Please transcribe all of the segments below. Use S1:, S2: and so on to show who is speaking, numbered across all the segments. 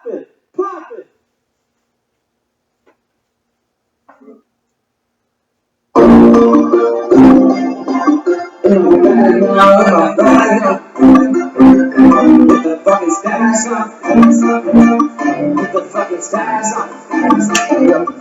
S1: Poppin', poppin'. With the fucking stacks up. With the fucking stacks up.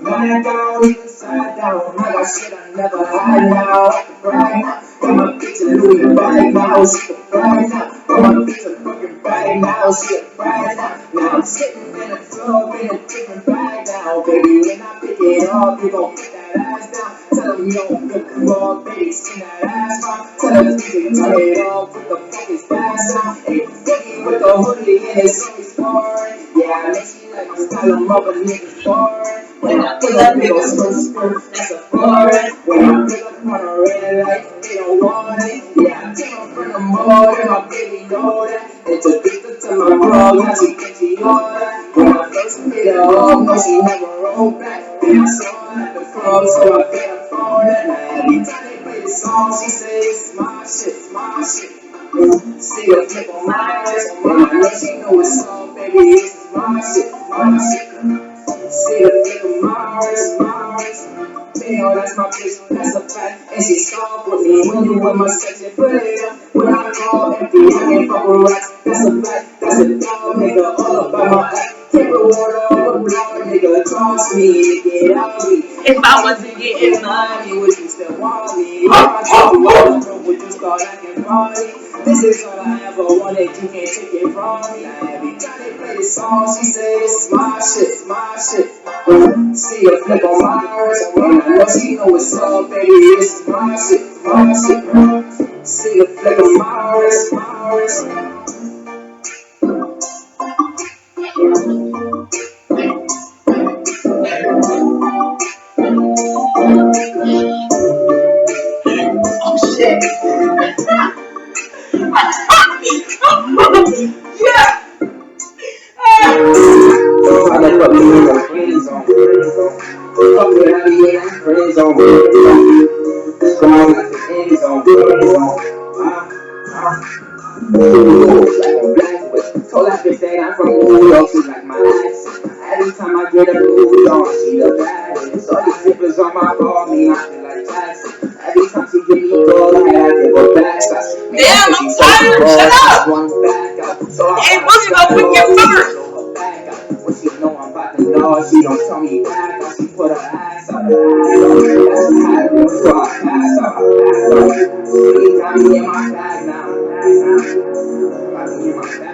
S1: Man down, even side down. I got shit I never had now. I can brag now. Got my bitch a Louis bag now. She can brag now. Got my bitch a fucking bag now. She can brag now. Now I'm sitting in the club in a different bag now. Baby, when I pick it up, you gon' put that ass down. Tell them you don't good club, baby, spin that ass round. Tell them you can turn it off with the fucking stacks on. Hey, boogie with the hoodie and it's always foreign. Yeah, I make she like my style, I'm up a nigga's foreign. When I pull up, they gon' skirt, that's a foreign. When I pull up on a red light, they don't want it. Yeah, I take my friend the more than my baby know that. Introduced her to my bro, now she thinks she all that. When I first hit her up, no, she never rolled back. Then I saw her at the club, so I get her phone. And every time they play the song, she says, it's my shit, it's my shit. See her flip on my wrist, and I know she know it's all, baby, it's my shit, my shit. See her flip on my wrist, my wrist. You know that's my bitch, that's a fact, and she soft with me. When you with my section, put it up. When I call empty, I can't fuck with rats. That's a fact, that's a dog, nigga, all about my act. Keep the water over blood, nigga, toss me, get out me. If I wasn't getting money, would you still want me? If I told you I was broke, would you start acting funny? This is all I ever wanted, you can't take it from me. Now every time they play this song, she says, it's my shit, it's my shit. See her flip on my wrist, and I know she know it's up, baby, it's my shit, my shit. See her flip on my wrist, my wrist. Oh shit. Yeah. I let fuck me in the friend zone. Fuck with how we in the friend zone. Strong like the end zone. Black with told that bitch that I'm from New York. She like my accent. Every time I get a movie on, she the baddest. All these zippers on my ball mean I feel like Jackson. Every time she give me gold, I give her back.
S2: Damn, I'm tired. Shut up. Hey, Boogie, go put your first.
S1: When she know I'm about to know, she don't tell me back. She put her ass up. That's a pattern, so I pass up. She got me in my bag now. Got me in my bag.